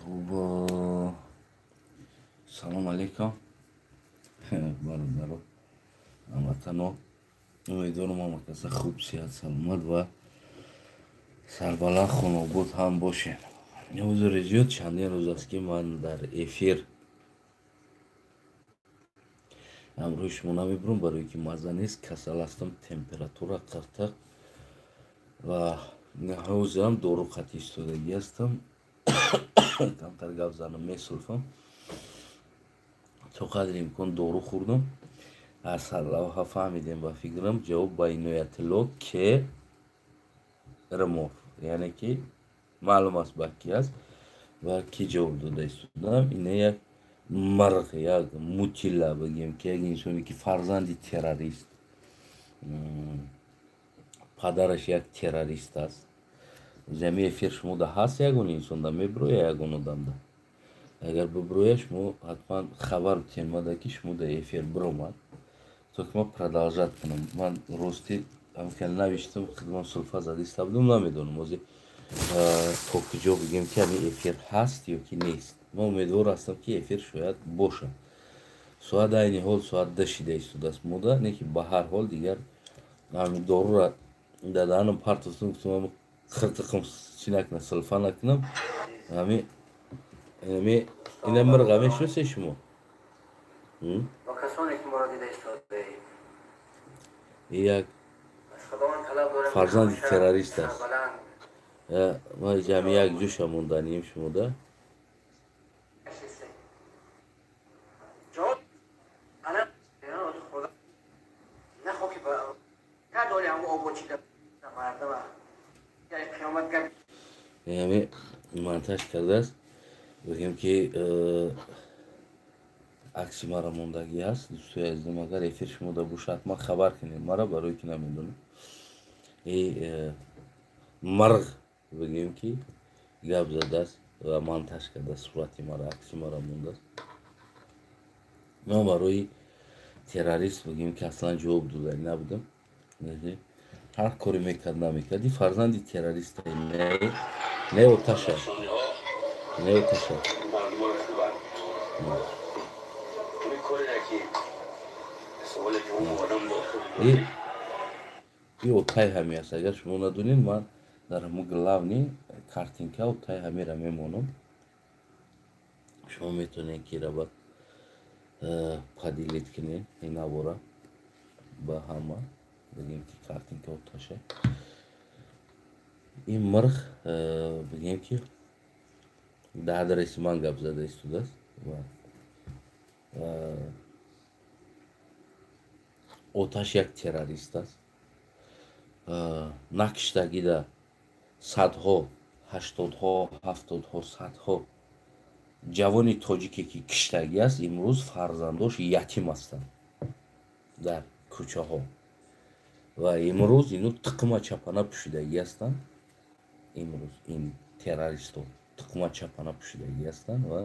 خب سلام علیکم برادران هموطنان. امیدوارم همه کس خوب صحت سلامت و سربلند خانواده هم باشین. حضور زیاد چندین روز است که من در افیر امروز شما نمیبرم برای که مزه نیست. کسل هستم، تمپراتورا قرتق و حوض هم دورو قطعی ایستادگی هستم. کمتر گپ زنم میسلفم. تو قدر امکان دورو خوردم. از لوحه فهمیدم و فکرم جواب با اینویتلو که رموف، یعنی که معلوم است با کی است و کی جواب داده ایستادم. اینه یک مرغ، یک موتیلا بگیم که یک انسانی که فرزندی تروریست، پدرش یک تروریست است. زمین افیر شما ده هست یگون انسان ده میبروی یگون آدم ده. اگر ببروی شما حتما خبر بتین که شما ده افیر برومد то ки мо продолжать кунам. Ман рости ҳамкан навиштам хидмат сулфа задиста будам, намедонам ҳозир то куҷо бигем ки ҳамин эфир ҳаст ё ки нест. Ман умедвор ҳастам ки эфир шояд бошад. соат айни ҳол соат 2 шида истодааст мода, не ки ба ҳар ҳол дигар ҳамин дорура дар даҳанам партостам, гуфтам қиртиқам чӣ накунам, сулфа накунам. ҳамин ина мирғ мешиносед шумо? یک فرزند تروریست است. ما جمعی یک جوش موندنیم شما ده. یعنی منتش کرده است بگیم که عکسی مرا موندگی هست. دوستای عزیزم اگر افیر شما دا باشه حتما خبر کنید مرا، برای که نمیدونم این مرغ بگیم که گپ زده است و منتش کرده صورتی مرا، عکسی مرا مونده است. من برای تروریست بگیم که اصلا جواب دادنی نبودم. هر کاری میکرد نمیکردی فرزندی تروریست نه اوتاشه نه اوتاشه این اوتای همی است. اگر شما ندونین من در همون گلاونی کارتینکا اوتای همی را میمونم. شما میتونین که را باید پدیلیت کنین این آورا با همه بگیم که کارتینکا اوتاشه. این مرغ بگیم که ده درست من گپ زده ایستوده است و оташ як террорист аст. накиштагида садҳо, ҳаштодҳо, ҳафтодҳо, садҳо ҷавони тоҷике ки киштагӣ аст имрӯз фарзандош ятим ҳастанд дар кӯчаҳо ва имрӯз ину тиқма чапана пӯшидагӣ ҳастанд. имрӯз ин террористҳо тиқма чапана пӯшидагӣ ҳастанд ва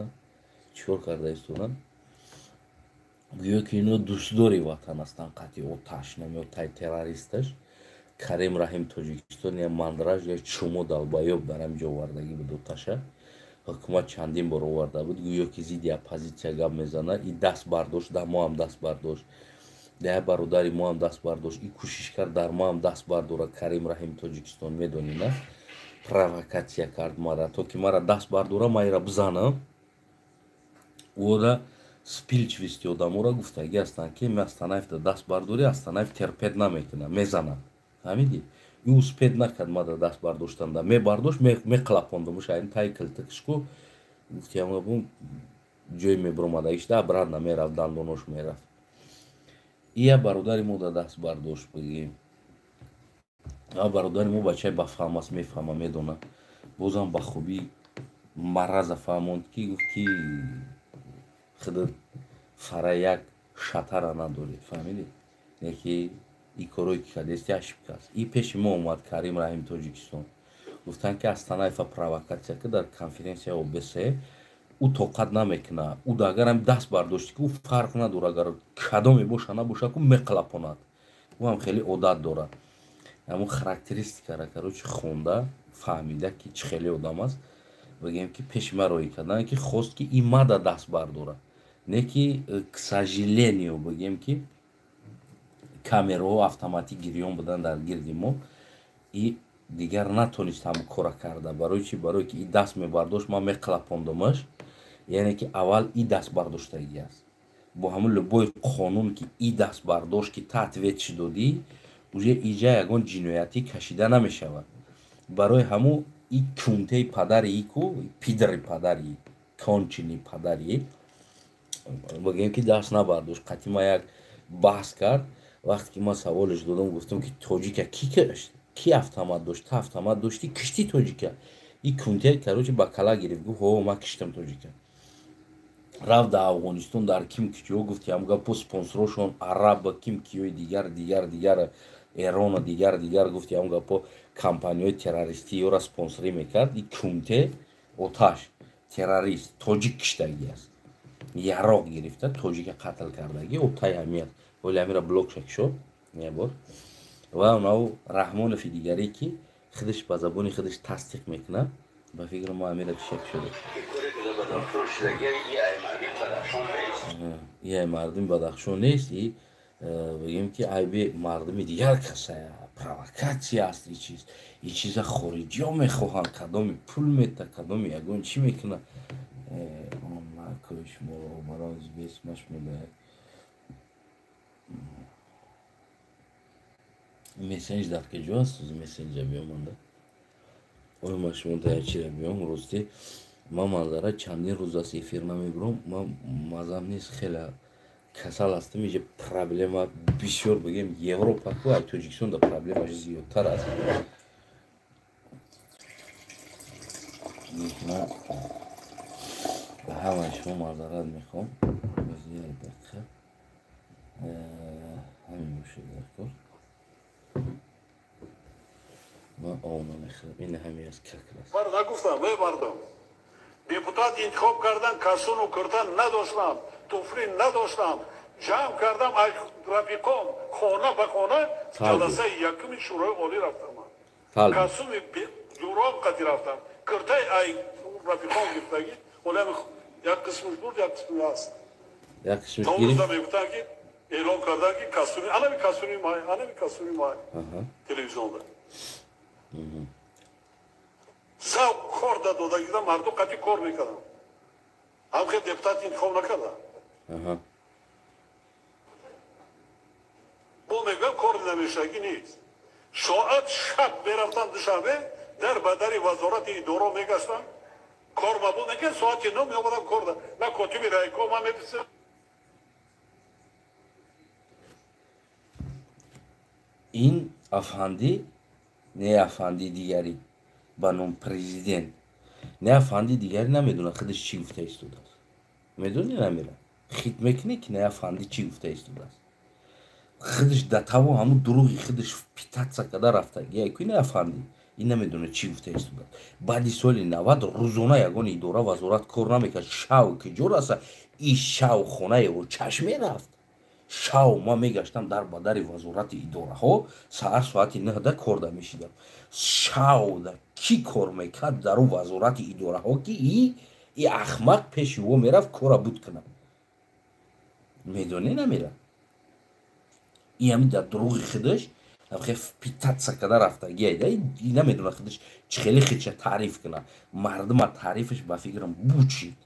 чикор карда истоданд. гӯё ки ино дӯстдори ватан ҳастанд. қатъи оташ намеотай террористаш Карим Раҳим Тоҷикистон я мандраж я чумо далбаёб дар ҳамҷо овардагӣ буд. оташа ҳукумат чандин бор оварда буд. гӯё ки зидди оппозитсия гап мезанад. И даст бардошт, дар мо ҳам даст бардошт, дар бародари мо ҳам даст бардошт, и кӯшиш кард дар мо ҳам даст бардора. Карим Раҳим Тоҷикистон медонина провокатсия кард мара, то ки мара даст бардора, ма ира бизанам. ода спилчвисти одамора гуфтагӣ ҳастанд ки ме Астанаевда даст бардорӣ, Астанаев терпед наметина, мезанад. ҳамиди ӣ успед накард мада даст бардоштанда, мебардошт меқлапондам шаин тай килтикшку гуфтиам бу ҷой мебуромадагишда брадна мерафт, дандонош мерафт. ия бародари мо да даст бардошт бигим. бародари мо бачаи бафаҳм аст, мефаҳма, медона. бозам ба хубӣ мараза фаҳмонд ки гуфт ки худо фара як шатара надорӣ, фаҳмидӣ? не ки и корое ки кардести ошибка аст. И пеши мо омад Карим Раҳим Тоҷикистон. гуфтанд ки Астанаева провокатсия ки дар конференсияи ОБС ӯ тоқат намекунад. ӯ агар ҳам даст бардошти ки ӯ фарқ надорад, агар кадоме боша набоша ку меқлапонад. ӯ ҳам хеле одат дорад. ҳамун характеристикаро короче хонда фаҳмида ки чӣ хеле одам аст бигем ки пешмароӣ кардан ки хост ки ин мада даст бардора, не ки к сожалению бигем ки камераҳо автоматик гирён будан дар гирди мо. И дигар натонист ҳамн кора карда. Барои чӣ? Барое ки и даст мебардошт, ман меқлапондамаш, яъне ки аввал и даст бардоштагӣ аст. Бо ҳамн лӯбои қонун ки и даст бардошт ки та ответши додӣ, уже иҷа ягон ҷиноятӣ кашида намешавад. Барои ҳамн и кунтаи падари ику пидри падари кончини падари бигем ки даст набардошт. Қатъи ман як баҳс кард, вақте ки ман саволеш додам, гуфтам ки тоҷика кӣ кашт? Ки автомат дошт? Та автомат дошти, кишти тоҷика? И кунтаи короче ба кала гирифт, гуфт ҳо ман киштам тоҷика. Рафт дар Афғонистон дар кимкиҷо гуфт ям гапо спонсорошон араб кимкиёи дигар Эрона дигар гуфт ям гапо компаниёи террористиёро спонсорӣ мекард. И кунте оташ террорист тоҷик киштагӣ аст. Яроқ гирифта тоҷика қатл кардагӣ отай ҳамият оли ҳамира блокша кишо ябор. Ва онау Раҳмонови дигаре ки худаш ба забони худаш тасдиқ мекунад. Ба фикр мо ҳамира шак шуда. Я мардуми Бадахшон нест, и бигем ки айби мардуми дигар касая провокатсия аст и чиза хориҷиё мехоҳанд, кадоми пул мета, кадоми ягон чӣ мекунад. Накӯш моро барои бесмаш медаҳад. месенҷ дар кеҷо аст, месенҷа биёманда. Ой ма шумо да чира биём рости ман манзара чандин рӯз аст эфир намебирам. Ман мазам нест, хеле касал ҳастам. иҷа проблема бисёр бигем Европа ку ай Тоҷикистон да проблемаш зиёдтар аст. ман ба ҳамаи шумо мазарат мехоҳам. ҳамин бошад даркор. من آمون میخوام این همه از ککر است. بر نگفتم وی مردم депутат انتخاب کردن کسونو کردن نداشتم توفری نداشتم جمع کردم ای رفیقام خانه به خانه جلسه یکمی شورای عالی رفتم کسومی جوراب قدی رفتم کرده ای رفیقام گفتگی اولم یک قسمش بود یک قسمی هست یک قسمش گیری روزا میگفتن که اعلام کردن که کسونی انا بی کسونی مای تلویزیون ده سب کار داده گیدم مردم قطعی کار میکردم هم که دپتات انتخاب نکردم با میگم کار نمیشگی نیست ساعت شب برفتم دوشنبه در بدر وزارت اداره میگشتم کار مبود نکن ساعت 9 میآمدم کار دادم نه کاتبی رایکو من میدیسم این افندی نه افندی دیگری با نام پرزیدنت نه افندی دیگری نمیدونه خودش چی گفته ایستاده است میدونی نمیره خیت میکنه که نه افندی چی گفته ایستاده است خودش دتاو همون دروغی خودش پیتات سکده رفته یکی نه افندی این نمیدونه چی گفته ایستاده بعد سال 90 روزانه یگان اداره وزارت کار نمیکرد شاو که جور است این شاو خونه او چشمه رفت شاو ما میگشتم در بدر وزارت اداره ها ساعت 9 کار دا میشیدم شاو دا کی کار میکرد در وزارت اداره ها که این احمق پیش او میرفت کار بود کنم میدونی نمیره این همین در دروغ خودش خیلی پیتات سکده رفته گیده این نمیدونه خودش خیلی خیلی تعریف کنه مردم تعریفش با فکرم بوچید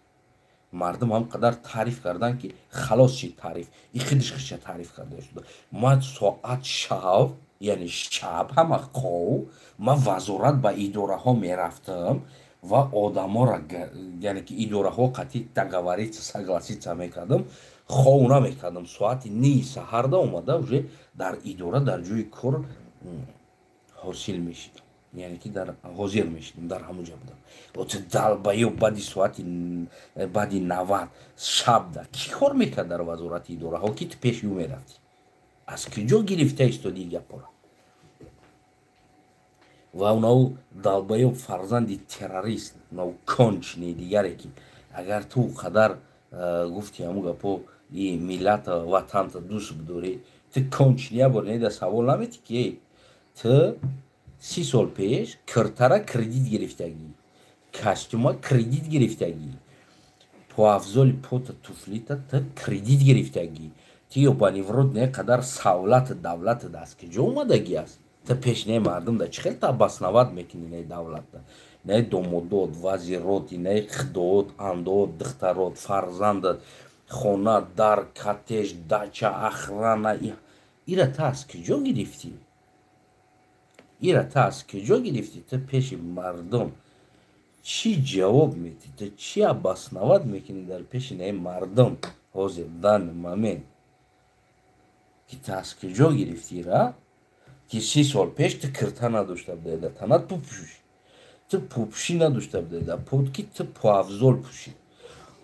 مردم هم قدر تعریف کردن که خلاص شد تعریف این خودش خیلی تعریف کرده شده ما ساعت شب یعنی شب همه خواه ما وزارت با اداره ها میرفتم و آدم ها را یعنی که اداره ها قطعی تگواری سگلاسیت میکردم خواه میکردم ساعت 9 سحر اومده وجه در اداره در جوی کار حاصل میشیدم یعنی که در حاضر میشیدم در همونجا بودم و تو دلبایی و بعدی ساعت بعدی 90 شب در کی کار میکرد در وزارت اداره ها که تو پیش یو میرفتی از کجا گرفته ایستادی گپا را و اونو دلبایی و فرزند تروریست اونو کنچنی دیگره که اگر تو قدر گفتی همون گپا این ملت وطن تا دوست بداری تو کنچنیه بار نیده سوال نمیتی که تو 30 سال پیش کرتره کردیت گرفتگی костюма кредит гирифтагӣ, поафзоли пота туфлита та кредит гирифтагӣ. Ти ёбаниврод не қадар савлат давлат даст ки ҷо омадагӣ аст. Та пешне мардум да чӣ хел та баснават мекунӣ не давлатда. Не домодот, вазирот, не худоот, андоот, духтарот, фарзандат, хона, дар, коттедж, дача, охрана. Ира та аз куҷо гирифтӣ? Ира та аз куҷо гирифтӣ? Та пеши мардум чӣ ҷавоб медиҳӣ? Та чӣ абаснават мекунӣ дар пеши не мардум ҳозир дан момент ки та аз куҷо гирифтира? Ки 30 сол пеш ту кирта надошта будai да танат пупӯшӣ. Ту пупӯшӣ надошта будai да пот ки ту поафзол пӯшӣ.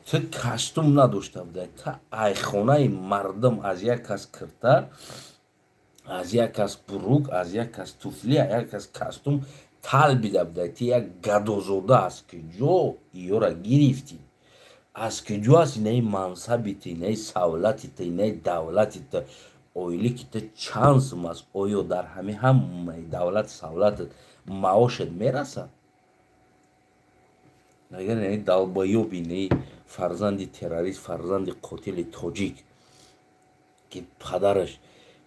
Ту костюм надошта будai. Та айхонаи мардум аз як кас кирта, аз як кас бурук, аз як кас туфли, аз як кас костюм тал бида будai. Ти як гадозода аз куҷо иёра гирифтӣ? Аз куҷо аст инаи мансабити, инаи савлатита, инаи давлатита, оилӣ ки та чанд сум аст? Оё дар ҳамаи давлат савлатат маошат мерасад? Агар инаи далбаёби инаи фарзанди террорист, фарзанди қотили тоҷик ки падараш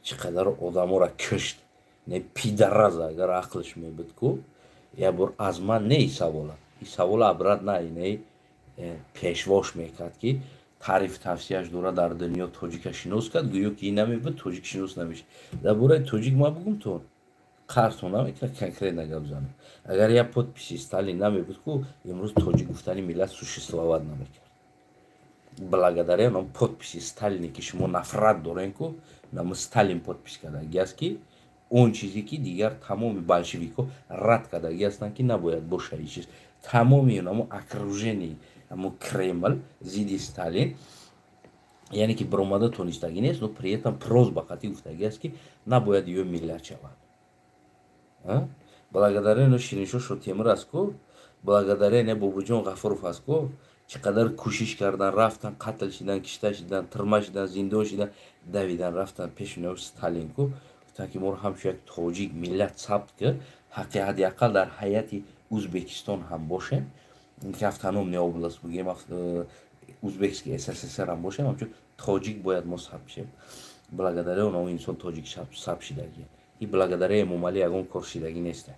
чӣ қадар одаморо кушт, не пидараза, агар ақлш мебуд ку як бор аз ман не и савола. И савола абрат на инаи пешвош мекард ки تعریف تفسیرش داره در دنیا تاجیک شناس کرد گویا که این نمیبود تاجیک شناس نمیشه در باره تاجیک ما بگم تو قرطون نمیکنه کنکره نگم زنم اگر یه подписи استالین نمیبود که امروز تاجیک گفتنی ملت существовать نمیکرد благодаря нам подписи сталини که شما نفرت دارین که нам сталин подпис کردگی است که اون چیزی که دیگر تمام بلشویک‌ها رد کردگی هستن که نباید باشه این چیز تمامی اونم окружение ҳамон Кремл зидди Сталин яъне ки баромада тонистагӣ нест, но при этом прост ба қатӣ гуфтагӣ аст ки набояд ё миллат шавад. Благодаря ино Шириншоҳ Шотемир аст ку, благодаря ино Бобуҷон Ғафуров аст ку, чӣ қадар кӯшиш кардан, рафтан, қатл шидан, кишта шидан, тирма шидан, зиндон шидан, давидан, рафтан пеши ино Сталин ку, гуфтанд ки моро ҳамчун як тоҷик миллат сабт кирд, ҳаққи ҳадиақал дар ҳайати Узбекистон ҳам бошем. که автономная область بگیم узбекский СССР هم باشه همچون تاجیک باید ما ثبت شیم благодаря اون انسان تاجیک ثبت شدگی این благодаря امام علی اون کار شدگی نیست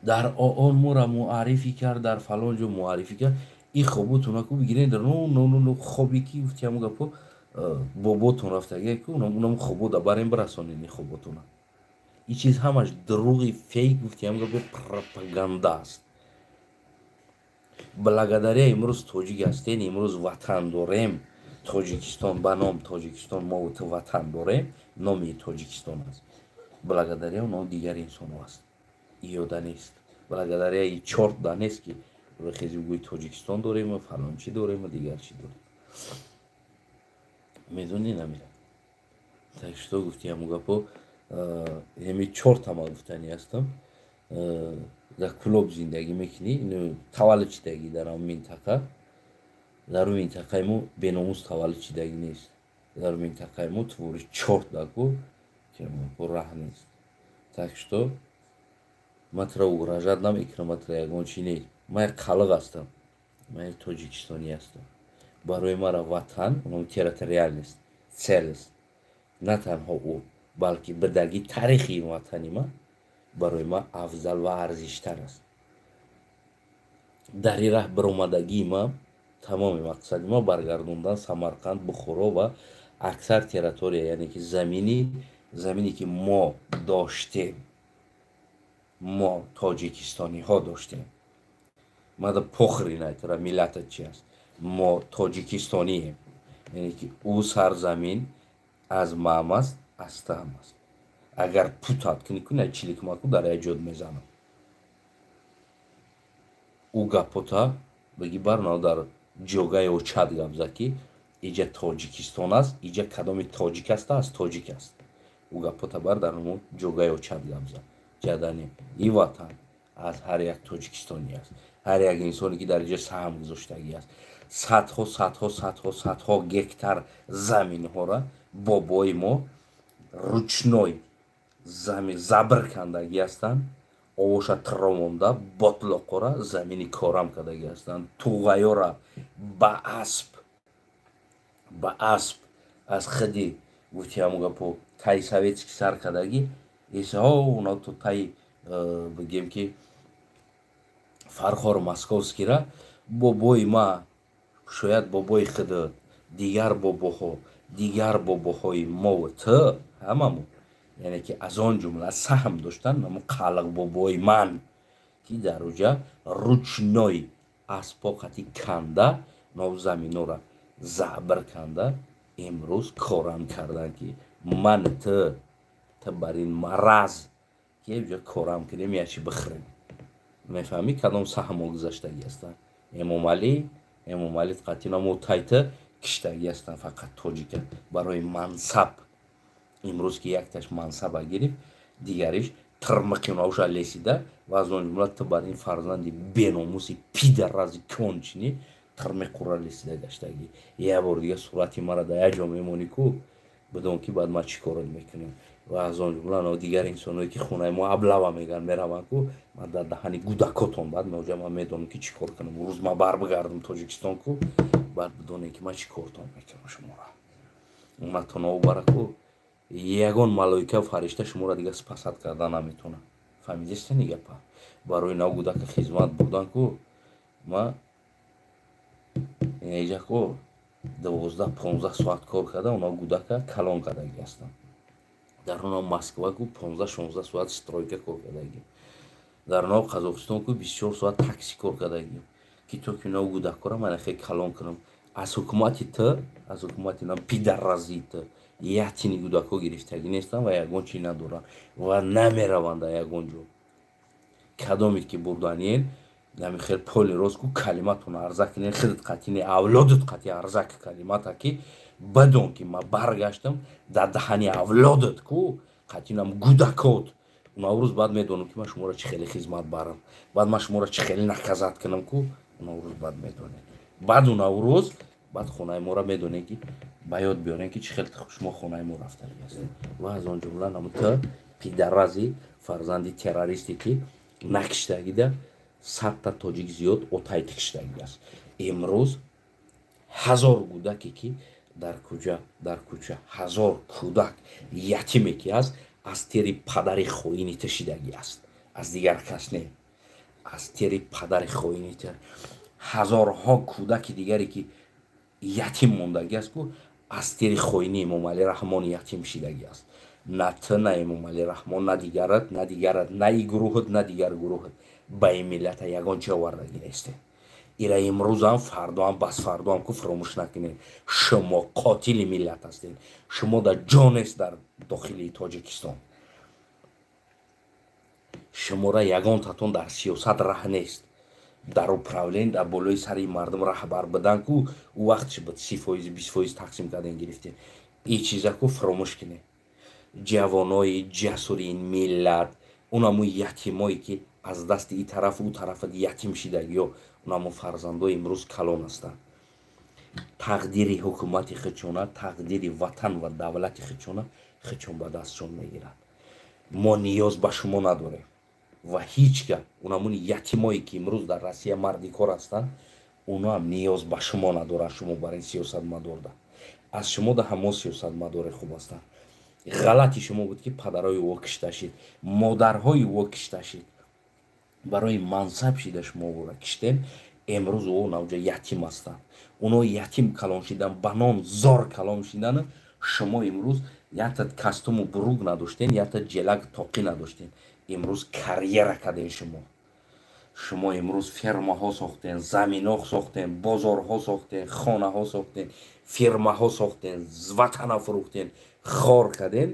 در آن ما را معرفی کرد در فلان جا معرفی کرد این خوبتون کو بگیرین در نو خوبی کی گفتم گپو باباتون رفتگی کو اونم خوبو دا بریم برسونین خوبتون این چیز همش دروغی فیک گفتیم که پروپاگاندا است. благодаря امروز تاجیک هستین امروز وطن داریم تاجیکستان به نام تاجیکستان ما وطن داریم نامی تاجیکستان است. благодаря اون دیگر انسان است. یاده نیست. благодаря این چرت دانست که خیلی گوی تاجیکستان داریم و فلان چی داریم و دیگر چی داریم. میدونی نمیره. так что گفتیم گپو ҳами чор тамал гуфтани ҳастам дар клуб зиндагӣ мекунӣ таваллуд шидагӣ дар он минтақа дар он минтақаи мо беномус таваллуд шидагӣ нест дар минтақаи мо твори чорт даку раҳ нест так что матра угражад намекунам матра ягон чи нест ман як қалиқ ҳастам ман як тоҷикистонӣ ҳастам барои мара ватан он территориальность целость на танҳо ӯ балки бидагӣ таърихи ватани ман барои ман афзал ва арзиштар аст дар ин раҳ баромадагии ман тамоми мақсади ман баргардондан Самарқанд Бухоро ва аксар территория яъне ки замине ки мо доштем мо тоҷикистониҳо доштем мада похри найтара миллатат чи аст мо тоҷикистонием яъне ки ӯ сарзамин аз мам аст астам аст агар путат куни чиликмаку дар эҷод мезанам ӯ гапота багӣ барнав дар ҷогаи очад гапза ки иҷа тоҷикистон аст иҷа кадоми тоҷик аста аз тоҷик аст ӯ гапота бар дар мо ҷогаи очад гапза ҷадани и ватан аз ҳар як тоҷикистонӣ аст ҳар як инсоне ки дар иҷа саҳм гузоштагӣ аст садҳо гектар заминҳора бобои мо ручной забр кандагӣ ҳастанд овоша тромонда ботлоқора замини корам кадаги ҳастанд. туғайора ба асп аз хиди гуфтиҳаму гапо таи советски сар кадаги эсаҳо уна то таи бигем ки фархор московскира бобои ма шояд бобои хиди дигар бобоҳои мову ту ҳамаму яъне ки аз он ҷумла саҳм доштанд намо қалғ бобои ман ки дар уҷа ручной аспо қати канда нав заминора заъбир канда имрӯз корам карданд ки ман ту бар ин мараз ки уҷа корам кунем ячи бихӯрем. мефаҳмӣ кадом саҳмо гузаштагӣ ҳастанд? эмомалӣ қати намо тайта киштагӣ ҳастанд фақат тоҷика барои мансаб. имрӯз ки якташ мансаба гирифт дигариш тирмиқи навша лесида ва аз он ҷумла ту бар ин фарзанди беномуси пидарази кончини тирмиқура лесида гаштагӣ. як бор дига сурати мара дар як ҷо мемонӣ ку бидон ки баъд ма чӣ коро мекунем. ва аз он ҷумла но дигар инсоное ки хунаи мо аблава меган мераванд ку ма дар даҳани гудакотон баъд меоҷам ма медонам ки чӣ кор кунам. рӯз ма барбигардам тоҷикистон ку баъд бидонем ки ма чӣ кортон мекунам шуморо. уматон обара ку ягон малоика фаришта шуморо дига спасад карда наметавонад. фаҳмидистани гапа? барои нав гудака хизмат бурдан ку ма инҷа ку 12-15 соат кор карда уна гудака калон кардаги ҳастанд. дар уна москва ку 15-16 соат стройка кор кардаги. дар уна қазоқистон ку 24 соат такси кор кардаги. ки то ки уна гудакора ман хеле калон кунам. аз ҳукумати нам пидарази ту яътини гудако гирифтагӣ нестанд ва ягон чӣ надоранд ва намераванд дар ягон ҷо. кадоме ки бурданиен нами хел поли рост ку калиматон арза кунен хидит қатини авлодит қати арза ки калимата ки бадон ки ма баргаштам дар даҳани авлодит ку қатинам гудакот унаврӯз баъд медонам ки ма шуморо чӣ хеле хизмат барам баъд ма шуморо чӣ хеле наказат кунам ку унаврӯз баъд медонем. баъд унаврӯз баъд хонаи моро медонем ки ба ёд биёрем ки чӣ хеле шумо хонаи мо рафтаги ҳастед. ва аз он ҷумла намо ту пидарази фарзанди террористе ки накиштагида 100 тоҷик зиёд отайти киштагӣ аст. имрӯз 1000 гудаке ки дар кӯча 1000 кӯдак ятиме ки аст аз тери падари хоини ту шидагӣ аст. аз дигар кас не. аз тери падари хоини ту ҳазорҳо кӯдаки дигаре ки ятим мондагӣ аст ку аз тери хоини эмомалӣ раҳмон ятим шидагӣ аст. на ту на эмомалӣ раҳмон на дигарат на и гурӯҳат на дигар гурӯҳат ба ин миллата ягон чӣ овардагӣ нестем. ира имрӯзам фардоам басфардоам ку фаромӯш накунед шумо қотили миллат ҳастед. шумо дар ҷо нест дар дохили тоҷикистон. шумора ягонтатон дар сиёсат раҳ нест. дар управлен дар болои сари мардум раҳбар бидан ку ӯ вақт чи буд 30%, 20% тақсим кардан гирифтем. ин чиза ку фаромӯш кунед. ҷавонои ҷасури ин миллат унаму ятимое ки аз дасти и тарафу ӯ тарафа ятим шидагиҳо унаму фарзандои имрӯз калон ҳастанд. тақдири ҳукумати хичона тақдири ватан ва давлати хичона хичон ба дастшон мегирад. мо ниёз ба шумо надорем ва ҳеҷ га унамуни ятимое ки имрӯз дар россия марди кор ҳастанд унам ниёз ба шумо надоранд. шумо бар ин сиёсатмадорда аз шумо да ҳамо сиёсатмадори хуб ҳастанд. ғалати шумо буд ки падарои ӯ кишта шид модарҳои ӯ кишта шид барои мансаб шида шумо ӯро киштем. имрӯз ӯ навҷа ятим ҳастанд. уно ятим калон шидан ба нон зор калон шидан. шумо имрӯз ята кастуму буруг надоштен ята ҷелак тоқӣ надоштен. имрӯз карьера кардем. шумо имрӯз фермаҳо сохтен заминҳо сохтен бозорҳо сохтен хонаҳо сохтен фирмаҳо сохтен ватана фурӯхтен хор карден.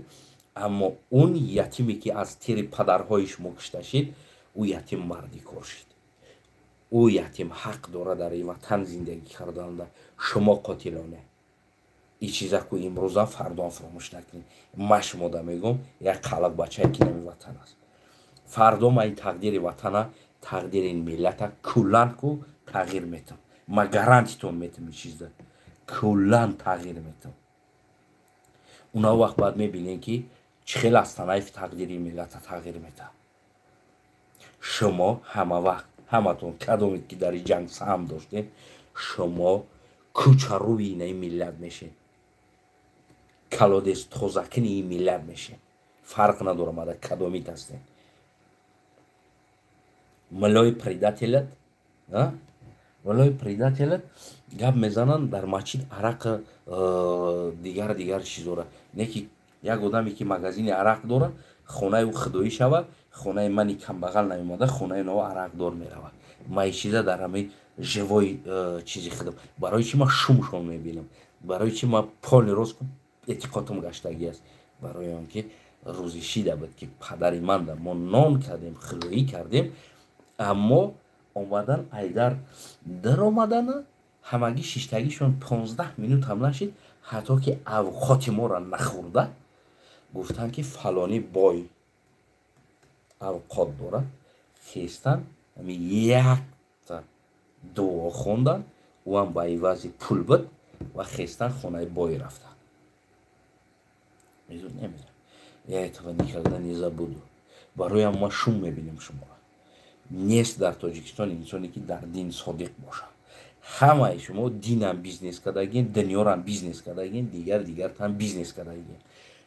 аммо он ятиме ки аз тери падарҳои шумо кишта шид ӯ ятим марди кор шид. ӯ ятим ҳақ дорад дар ин ватан зиндагӣ карданда. шумо қотилоне ин чиза ку имрӯза фардоам фаромӯш накунед. ма шумода мегӯм як қалак бачае ки нами ватан аст. фардо ма ин тақдири ватана тақдири ин миллата куллан ку тағйир метам. ма гарантитон метам ин чизда куллан тағйир метам. уна вақт баъд мебинем ки чӣ хел аз танаиф тақдири миллата тағйир мета. шумо ҳама вақт ҳаматон кадомед ки дар ҷанг саҳм доштем шумо кӯчарӯи инаи миллат мешед калодес тозакини ин миллат мешед фарқ надорам ада кадомит ҳастем милои предателят милои предателят гап мезананд дар масҷид арақ дигар чизора не ки як одаме ки магазини арақ дорад хонаи ӯ худоӣ шавад хонаи мани камбағал намемода хонаи но арақдор меравад маишида дар ҳамаи живои чизи худам барои чи ман шумшон мебинам барои чи ман пони ростку эътиқодам гаштагӣ аст барои он ки рӯзи шида буд ки падари манда мо нон кардем худоӣ кардем аммо омадан айдар даромадана ҳамагӣ шиштагишон 15 минут ҳам нашид ҳатто ки авқоти моро нахӯрда гуфтанд ки фалони бой авқот дорад хестан якта дуо хондан ӯам ба ивази пул буд ва хестан хонаи бой рафтанд немедонам я этого никогда не забуду бароям ма шум мебинем шуморо нест дар тоҷикистон инсоне ки дар дин содиқ бошад ҳамаи шумо динам бизнес кардагин дунёрам бизнес кардагин дигартам бизнес кардагин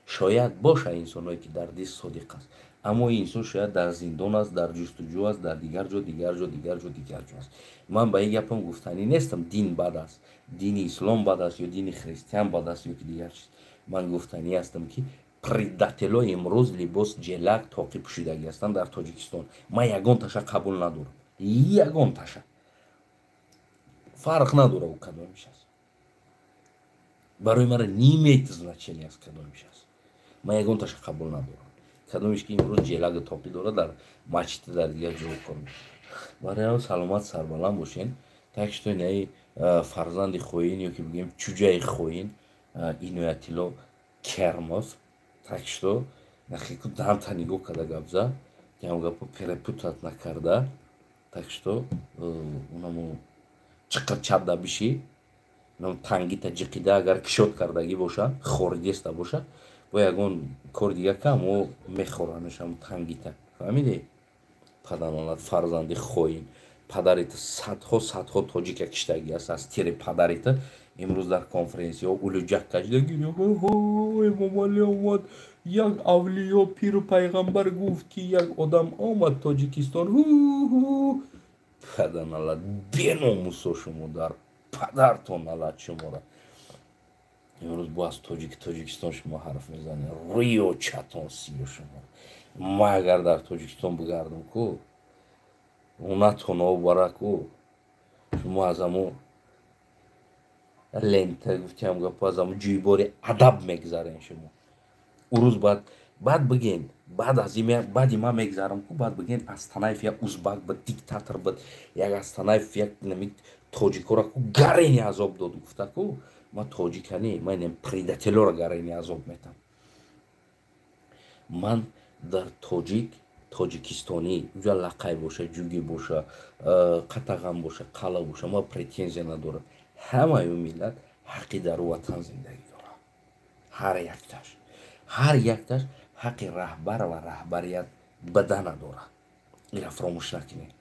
шояд бошад инсоное ки дар дин содиқ аст аммо ин инсон шояд дар зиндон аст дар ҷустуҷӯ аст дар дигар ҷо аст ман ба ин гапам гуфтанӣ нестам дин бад аст дини ислом бад аст ё дини христиан бад аст ё ки дигар чиз ман гуфтанӣ ҳастам ки предатело имрӯз либос ҷелак тоқӣ пӯшидагӣ ҳастанд дар тоҷикистон ман ягон таша қабул надорам ягон таша фарқ надора ӯ кадомиш аст барои мара не имеет значения аст кадомиш аст ман ягон таша қабул надорам кадомиш ки имрӯз ҷелаги тоқӣ дорад дар масҷид дар дигар ҷо кор мекунад барои саломат сарбаланд бошен так что инаи фарзанди хоин ё ки бигӯем чӯҷаи хоин иноятилло кермов так что нахику дамта нигоҳ карда гап зад ки ҳам гапо перепутат накарда так что унамо чиқир чадда биши нам тангита ҷиқида агар кишот кардагӣ бошад хориҷеста бошад бо ягон кори дигар кам мо мехоранашам тангита фаҳмиде паданалат фарзанди хоин падарита садҳо тоҷика киштагӣ аст аз тири падарита имрӯз дар конференсияҳо улуҷак кашидагӣ эмомалӣ омад як авлиё пиру пайғамбар гуфт ки як одам омад тоҷикистон паданалат беномусо шумо дар падартон налат шумора имрӯз бо аз тоҷикистон шумо ҳарф мезанед риё чатон сиё шумо ман агар дар тоҷикистон бигардам ку унатоно бараку шумо аз амо лента гуфтиам гапо аз амо ҷӯйбори адаб мегзарен шумо урӯз баъд бигем баъд аз баъди ман мегзарам ку баъд бигем аз танаиф як узбак буд диктатор буд як аз танаиф як тоҷикора ку гарени азоб дод гуфта ку ман тоҷикани ман инем предателора гарени азоб метам ман дар тоҷикистонӣ ҷа лақай боша ҷуги боша қатағам боша қала боша ман претензия надорам ҳамаи миллат ҳаққи дар ватан зиндагӣ дорад ҳар якташ ҳаққи раҳбар ва раҳбарият бадана дорад ира фаромӯш накунед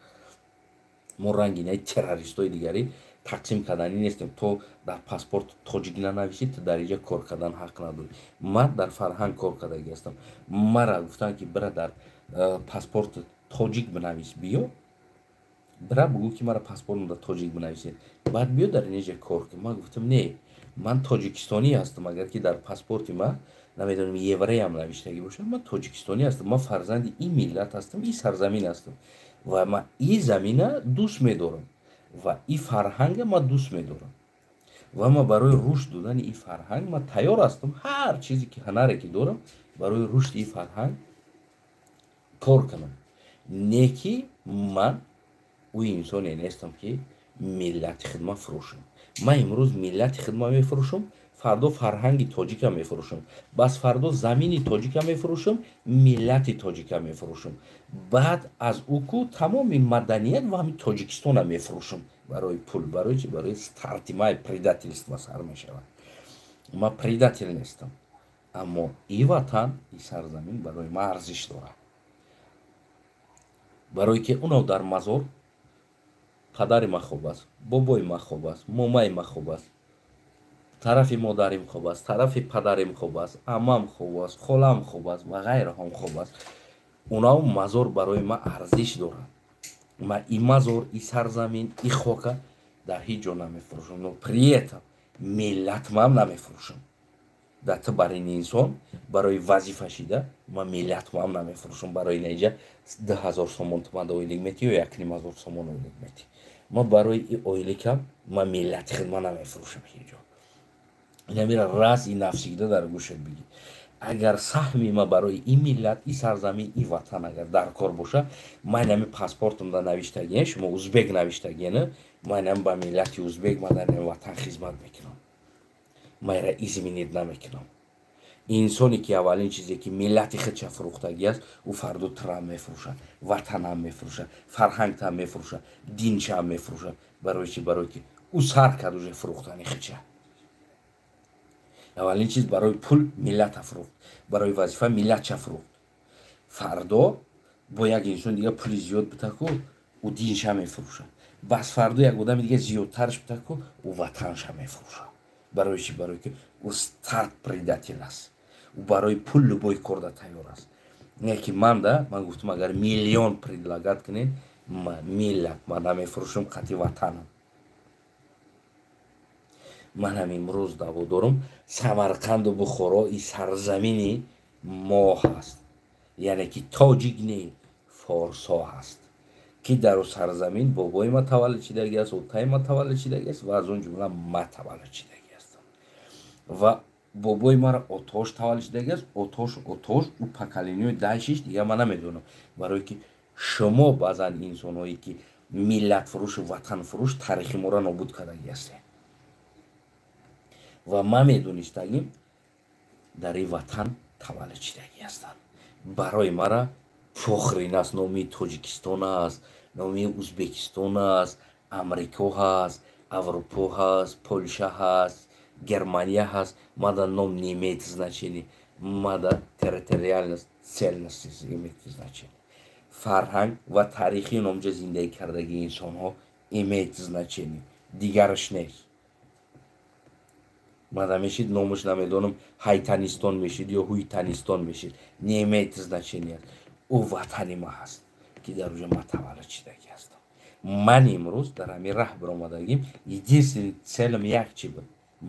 мо ранги инаи террористои дигарӣ тақсим карданӣ нестем то дар паспорт тоҷик нанависӣ то дар инҷа кор кардан ҳақ надорӣ ман дар фарҳанг кор кардагӣ ҳастам мара гуфтанд ки бира дар паспорт тоҷик бинавис биё бира бигӯ ки мара паспортам дар тоҷик бинависед баъд биё дар инҷа кор кун ман гуфтам не ман тоҷикистонӣ ҳастам агар ки дар паспорти ман намедонам евреям навиштагӣ бошад ман тоҷикистонӣ ҳастам ман фарзанди ин миллат ҳастам ин сарзамин ҳастам ва ман ин замина дӯст медорам ва ин фарҳанга ман дӯст медорам ва ман барои рушд додани ин фарҳанг ман тайёр ҳастам ҳар чизе ки ҳунаре ки дорам барои рушди ин фарҳанг кор кунам не ки ман ӯ инсоне нестам ки миллати хидмат фурӯшам ман имрӯз миллати хидмат мефурӯшам фардо фарҳанги тоҷика мефурӯшам бас фардо замини тоҷика мефурӯшам миллати тоҷика мефурӯшам баъд аз ӯ ку тамоми маданият ва ҳамин тоҷикистона мефурӯшам барои пул барои чи барои старти ман предательство сар мешавад ман предател нестам аммо ин ватан ин сарзамин барои ман арзиш дорад барое ки унав дар мазор падари ман хуб аст, бобои ман хуб аст, момаи ман хуб аст, тарафи модарим хуб аст, тарафи падарим хуб аст, амам хуб аст, холам хуб аст ва ғайраҳом хуб аст. Унав мазор барои ман арзиш дорад. Ман и мазор, и сарзамин, и хока дар ҳеҷ ҷо намефурӯшам, но при этом миллатмам намефурӯшам. дар ту барои инсон барои вазифа шида ман миллатмам намефурӯшам. Барои неҷа 2000 сомон ту ман ойлик метӣ ё 1500 сомон ойлик метӣ. ман барои и ойликам ман миллати худма намефурӯшам ҳеҷ ҷо. инамира раз и нафсида дар гӯшат бигӣ. агар саҳми ман барои и миллат, и сарзамин, и ватан агар дар кор боша, ман инами паспортумда навиштагиен, шумо узбек навиштагиена, ман инами ба миллати узбек ман дар инами ватан хизмат мекунам. майра изминид намекунам. инсоне ки аввалин чизе ки миллати худша фурӯхтагӣ аст, ӯ фарду турам мефурӯшад, ватанам мефурӯшад, фарҳангтам мефурӯшад, динчаам мефурӯшад. барои чи? барое ки ӯ сар кард уже фурӯхтани худша. аввалин чиз барои пул миллата фурӯхт, барои вазифа миллатша фурӯхт. фардо бо як инсон дига пули зиёд битаку ӯ динша мефурӯшад. бас фардо як одами дига зиёдтарш битаку ӯ ватанша мефурӯшад. барои чи? барое ки ӯ старт предател аст. ӯ барои пул любой корда тайёр аст. не ки ман гуфтам агар миллион предлагат кунед, миллат ман намефурӯшам, қати ватанам. ман ҳам имрӯз даво дорам Самарқанду Бухоро и сарзамини мо ҳаст. яъне ки тоҷик не, форсо ҳаст, ки дар ӯ сарзамин бобои ма таваллуд шидаги аст, отаи ма таваллуд шидаги аст ва аз он ҷумла ма таваллуд шидаги ҳастам. ва бобои мара отош таваллуд шидаги аст, отош ӯ поколенияи дальшиш дига ман намедонам. барое ки шумо баъзан инсонҳое ки миллатфурӯшу ватанфурӯш таърихи моро нобуд кардаги ҳастед. ва ман медонистагим дар ин ватан таваллуд шидаги ҳастам. барои мара фохрин аст. номи Тоҷикистон аст, номи Узбекистон аст, Амрико ҳаст, Аврупо ҳаст, Полша ҳаст, Германия ҳаст. мада ном не имеет значения. мада территориальность, цельность имеет значение. фарҳанг ва таърихи номҷа зиндагӣ кардагии инсонҳо имеет значение. дигараш нест. мада мешид номаш намедонам Ҳайтанистон мешид ё Ҳуйтанистон мешид. Не имеет значения. ӯ ватани ма ҳаст, ки дар уҷа ма таваллуд шидаги ҳастам. ман имрӯз дар ҳамин раҳ биромадагим единственный целям як чи буд,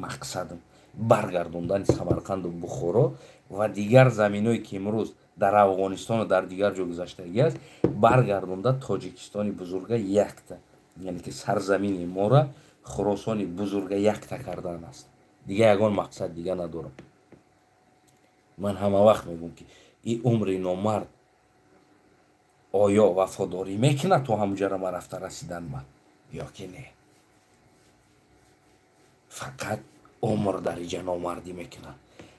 мақсадам баргардондани Самарқанду Бухоро ва дигар заминое ки имрӯз дар Афғонистону дар дигар ҷо гузаштагӣ аст, баргардонда Тоҷикистони бузурга якта, яъне ки сарзамини мора Хуросони бузурга якта кардан аст. дига ягон мақсад дига надорам. ман ҳама вақт мегӯям ки ин умри номард оё вафодорӣ мекунад то ҳамуҷара ма рафта расидан ман ё ки не. фақат умр дар иҷа номардӣ мекунад.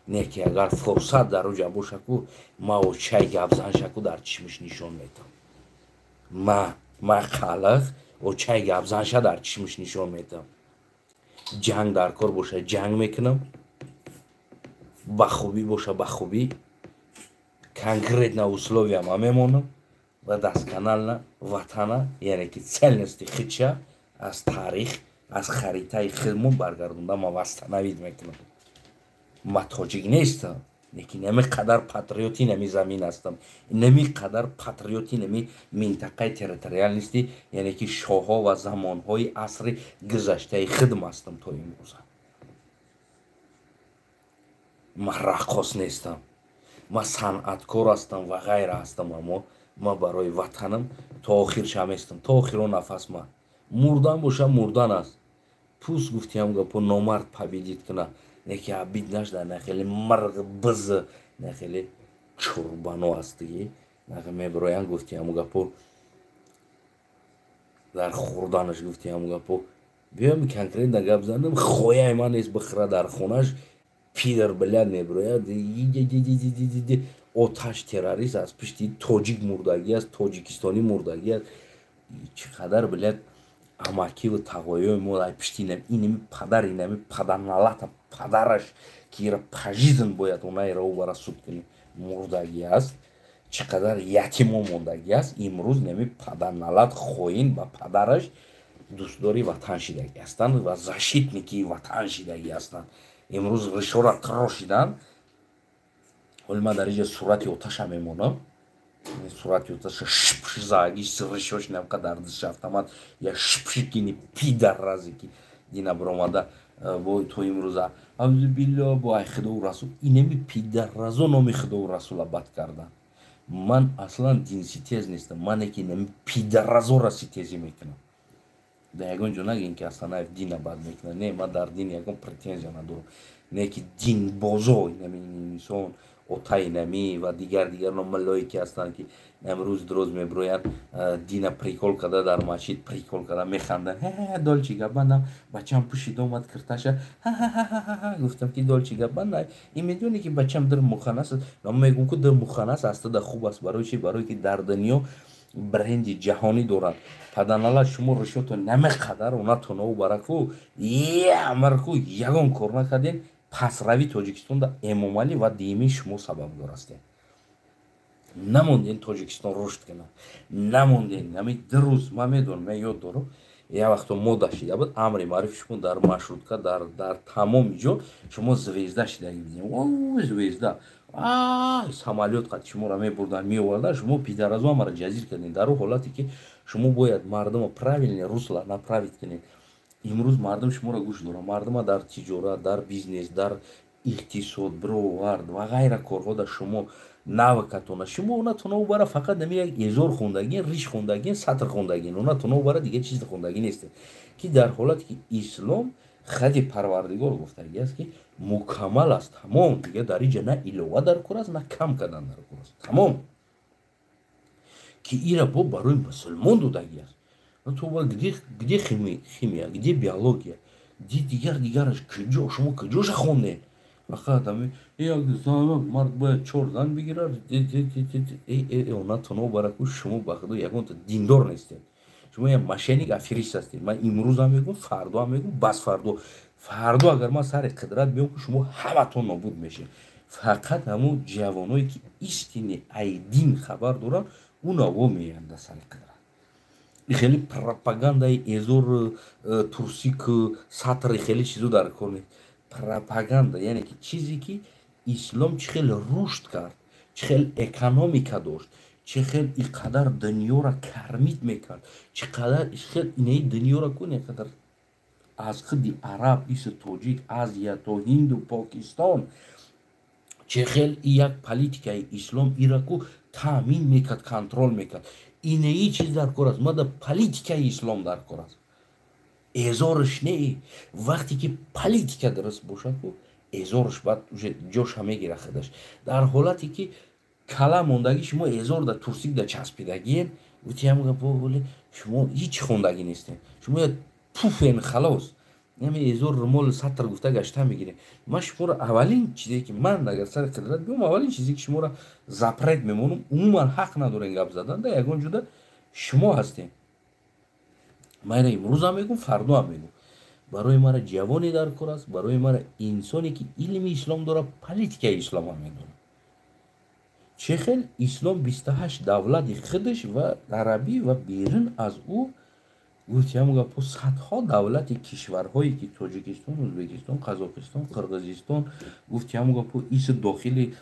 не ки агар фурсат дар уҷа бошаку ма очаи гапзаншаку дар чишмиш нишон метам. ма қалиқ очаи гапзанша дар чишмиш нишон метам. ҷанг дар кор боша ҷанг мекунам, ба хубӣ боша ба хубӣ, конкретна условияма мемонам ва дастканална ватана, яъне ки цельности худша аз таърих, аз харитаи худмон баргардонда ма вастанавид мекунам. ма тоҷик нестам, лекин нами қадар патриоти нами замин ҳастам, нами қадар патриоти нами минтақаи территориальности, яъне ки шоҳҳо ва замонҳои асри гузаштаи худм ҳастам то имрӯза. ман раққос нестам, ман санъаткор ҳастам ва ғайра ҳастам, аммо ман барои ватанам то охирша местам, то охиро нафас. ман мурдан боша мурдан аст. пӯст гуфтиам гапо номард победит куна, неки абид нашда, не хеле марғ биз, не хеле чурбано аст диги. мебироянд гуфтиам гапо дар хурданаш гуфтиам гапо биём конкретна гап занам, хояи ман нест бихӯра дар хонаш пидр билад мебирояд, оташ террорист аз пишти тоҷик мурдагӣ аст, тоҷикистони мурдагӣ аст. чӣ қадар билад амакиву тағоёи мо дар пишти инами падар, инами падарналата падараш ки ира пажизн бояд онаира ӯ бара суд кунӣ мурдагӣ аст. чиқадар ятимо мондаги аст, имрӯз нами падарналат хоин ба падараш дӯстдори ватан шидаги ҳастанд ва защитники ватан шидаги ҳастанд. имрӯз ришора трошиданд. ҳоли ман дар инҷа сурати оташа мемонам. сурати оташа шипши зааги ришош навқа дар дистш автомат я шипшикини пидарразе ки дина биромада вой то имрӯза авзубилла бо ай худову расул инами пидарразо номи худову расула бад кардан. ман аслан динситез нестам. мане ки инами пидарразора ситезӣ мекунам. дар ягон ҷо нагӯем ки Асанаев дина бад мекунад. Не, ман дар дин ягон претензия надорам. не ки динбозо инами инсон отаи нами ва дигар номалое ки ҳастанд ки амрӯз дроз мебироянд дина прикол када дар масҷид прикол када механданд. долчи гапбандам бачам пушид омад кирташа гуфтам ки долчи гапбанда и медони ки бачам дар муханас аст. мегӯм ки дар муханас астада хуб аст. барои чи? барое ки дар дунё бренди ҷаҳонӣ дорад. паданалат шумо ришото намеқадар онатонову бараку ямарку ягон кор накардем. пасрави Тоҷикистонда Эмомалӣ ва Диимӣ шумо сабабгор ҳастед. намондем Тоҷикистон рушд кунад. намондем. ҳамин ду рӯз ман медонам, ман ёд дорам як вақто мода шида буд амри маъруфи шумо дар маршрутка дар тамоми ҷо шумо звезда шидаги бидем. звезда самолёт қад шуморо мебурдан меовардан шумо пидаразо ҳамаро ҷазир кардем. дар ӯ ҳолате ки шумо бояд мардума правилне русла направит кунед. имрӯз мардум шуморо гӯш дорад. мардума дар тиҷорат, дар бизнес, дар иқтисод, бировард ва ғайра корҳода шумо навкатона шумо онатона бара фақат нами як эзор хондагин, риш хондагин, сатр хондагин. онатона бара дигар чизи хондагин нестед. ки дар ҳолате ки ислом хади парвардигор гуфтаги аст ки мукаммал аст. тамом. дигар дар инҷа на илова дар кор аст, на кам кардан дар кор аст. тамом. ки ира бо барои мусулмон додаги аст. то где химия, где биология, где дигараш куҷо шумо куҷоша хондед? фақат як мард бояд 4 зан бигирад. онатоно бараку шумо ба худо ягонта диндор нестед. шумо як мошенник афирист ҳастед. ман имрӯз ҳам мегӯям, фардо ҳам мегӯям, бас фардо агар ман сари қудрат биём ки шумо ҳаматон нобуд мешед. фақат ҳамун ҷавоное ки истини ай дин хабар доранд уна во меянд да сари қудрат. хеле пропагандаи эзор турсик сатри хеле чизо дар кор нест. пропаганда яъне ки чизе ки ислом чӣ хел рушд кард, чӣ хел экономика дошт, чӣ хел иқадар дунёро кармит мекард, чӣ хел инаи дунёро куне қадар аз хиди араб иси тоҷик, азия то ҳинду покистон чӣ хел як политикаи ислом ираку таъмин мекард, контрол мекард. инаи чиз дар кор аст. мада политикаи ислом дар кор аст. эзорш не. вақте ки политика дуруст бошад эзорш баъд уже ҷоша мегира худаш. дар ҳолате ки кала мондаги шумо эзор да турсик да часпидагиен гутиам гапо шумо ҳеҷ хондагӣ нестед. шумо як пуфен халос. нами эзор румол сатр гуфта гашта мегирем. ман шуморо аввалин чизе ки ман агар сари қудрат биём аввалин чизе ки шуморо запрет мемонам. умуман ҳақ надорем гап задан. да ягон ҷуда шумо ҳастем. майра имрӯз ҳам мегӯм, фардо ҳам мегӯм. барои мара ҷавоне дар кор аст. барои мара инсоне ки илми ислом дорад, политикаи ислом ҳам медонад. чӣ хел ислом 28 давлати худаш ва арабӣ ва берун аз ӯ гуфтиам гапо садҳо давлати кишварҳое ки Тоҷикистон, Ӯзбекистон, Қазоқистон, Қирғизистон гуфтиам гапо иси дохили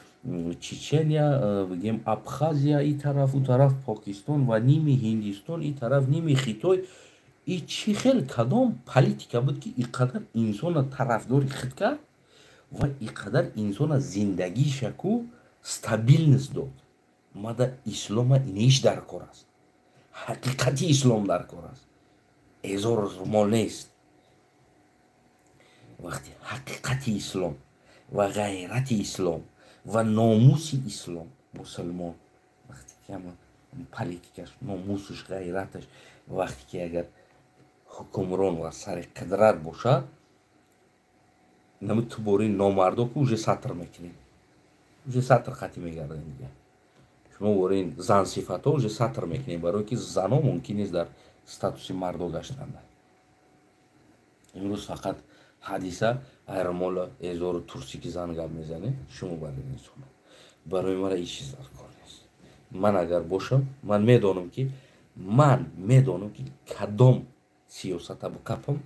Чечения, бигем Абхазия и тараф, у тараф Покистон ва ними Ҳиндистон, и тараф ними Хитой. и чӣ хел кадом политика буд ки иқадар инсона тарафдори худ кард ва иқадар инсона зиндагишаку стабилност дод. мада ислома иниш дар кор аст. ҳақиқати ислом дар кор аст. эзор румол нест. вақти ҳақиқати ислом ва ғайрати ислом ва номуси ислом мусулмон вақти ки политикаш, номусуш, ғайраташ вақти ки агар ҳукмрон ва сари қудрат бошад нами ту бори номардо ки уже сатр мекунем. уже сатр хати мегардем дига. шумо бори зансифато уже сатр мекунем. барое ки зано мумкин нест дар статуси мардо гаштанда. имрӯз фақат ҳадиса айрамола эзору турсики зан гап мезанем. шумо барои инсон барои мара ин чиз дар кор нест. ман агар бошам, ман медонам ки кадом сиёсата бикапам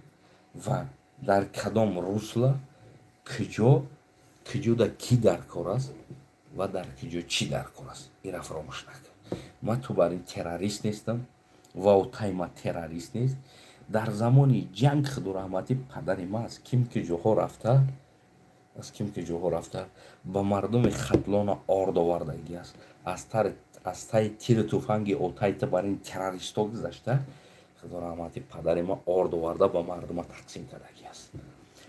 ва дар кадом русла киҷода кӣ дар кор аст ва дар киҷо чӣ дар кор аст. Ира фаромӯш накун. Ман ту бар ин террорист нестам ва отаи ма террорист нест. Дар замони ҷанг Худораҳматӣ падари ма аз ким ки ҷоҳо рафта ба мардуми хатлона орд овардагӣ аст. Аз таи тири туфанги отайта бар ин террористҳо гузашта Худораҳматӣ падари ма орд оварда ба мардума тақсим кардагӣ аст.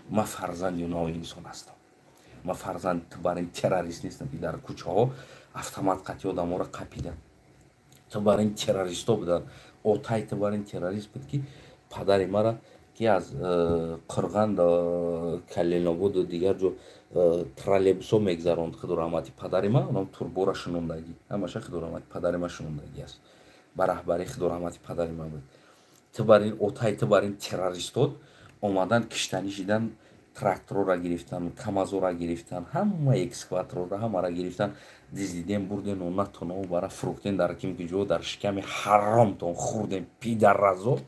Ман фарзанди унови инсон ҳастам. Ман фарзанди ту бар ин террорист нестам ки дар кӯчаҳо автомат қатъи одаморо қапида. Ту бар ин террористҳо будан. Отай ту бар ин террорист буд ки падари мара ки аз Қурған Калилободу дигар ҷо троллейбусо мегзаронд Худораҳматӣ падари ма, онам турбора шунондагӣ. Ҳамаша Худораҳматӣ падари ма шунондагӣ аст. Ба раҳбари Худораҳматӣ падари ма буд. Ту бар ин отай ту бар ин террористот омадан киштанӣ шидан, тракторро гирифтан, камазоро гирифтан, ҳама экскаваторро ҳамаро гирифтан, диздидем бурден она тоно бара фурӯхтен дар ким ки ҷо дар шиками ҳаромтон хӯрдем пидаразо.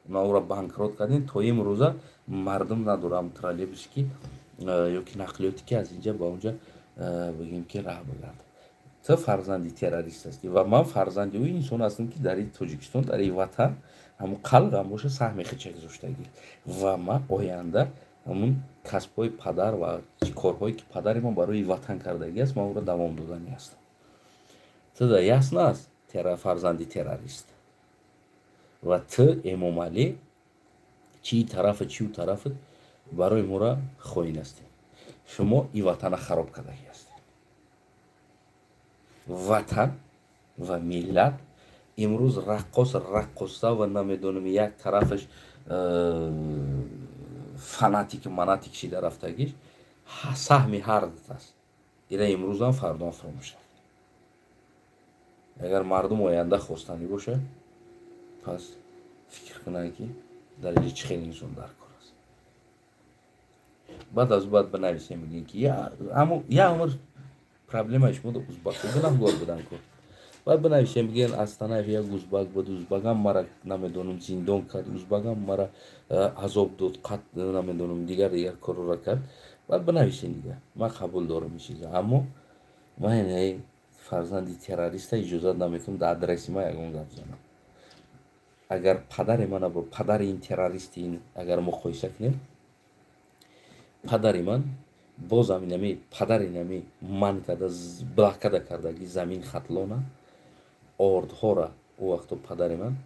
Наора банкрот кардем. То имрӯза мардум надорам троллейбусе ки ё ки нақлиёте ки аз инҷа ба унҷа бигем ки раҳ бигардад. Ту фарзанди террорист ҳастӣ ва ман фарзанди ӯ инсон ҳастам ки дар ин Тоҷикистон, дар ин ватан ҳамун қалғам боша саҳми хича гузоштагӣ ва ман оянда ҳамун касбҳои падар ва корҳое ки падари ман барои ватан кардагӣ аст, ман ӯро давом доданӣ ҳастам. Ту да ясно аст фарзанди террорист. Ва ту Эмомалӣ чи тарафа чи ӯ тарафа барои моро хоин ҳастӣ. Шумо ин ватана хароб кардагӣ ҳастӣ. Ватан ва миллат имрӯз раққоса ва намедонам як тарафаш фанатик шида рафтагиш саҳми ҳардат аст. Ира имрӯзам фардоам фаромӯш накунед. Агар мардум оянда хостанӣ боша, пас фикр кунанд ки дар инҷа чӣ хеле инсон дар кор аст. Баъд аз баъд бинависем бигем ки я умр проблемаи шумо узбакҳо гунаҳгор будан ку. Баъд бинависем бигем Астанаев як узбак буд, узбакам мара намедонам зиндон кард, узбакам мара азоб дод, қат намедонам дигар корро кард. Баъд бинависем дига. Ман қабул дорам ин чиза. Аммо ман фарзанди террориста иҷозат намекунам дар адреси ман ягон гап занам. Агар падари ман падари ин террористи ин агар муқоиса кунем, падари ман бозам инами падари инами ман карда блокада кардаги замин хатлона ордҳора ӯ вақто падари ман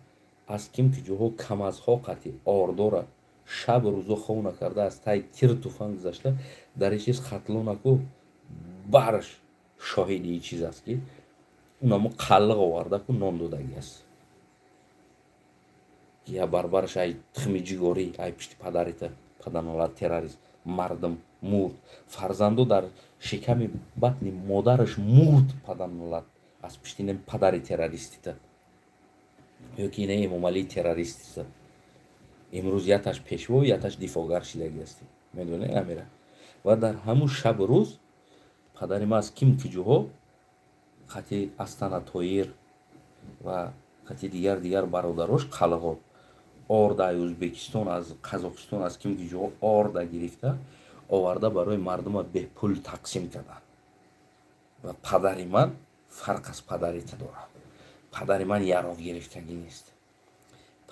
аз ким ки ҷоҳо камазҳо қатъи ордора шабу рӯзо хона карда аз таи тир туфан гузашта дар ин чиз хатлонаку барш шоҳиди ин чиз аст ки унамо қаллиқ овардаку нон додагӣ аст. Я барбараш ай тухми ҷигорӣ ай пишти падарита паданолад террорист мардум мурд, фарзандо дар шиками батни модараш мурд паданолад аз пишти нем падари террористита ё ки ина Эмомалии террористита. имрӯз яташ пешво яташ дифоъгар шидагӣ ҳастӣ. медонӣ амира. Ва дар ҳамун шабу рӯз падари ма аз ким ки ҷоҳо қатъи Астана Тоир ва қатъи дигар бародарош қалғо орда аз Ӯзбекистон, аз Қазоқистон, аз ким ки ҷоҳо орда гирифта оварда барои мардума бепул тақсим карданд. Ва падари ман фарқ аз падарита дорад. Падари ман ярог гирифтагӣ нест.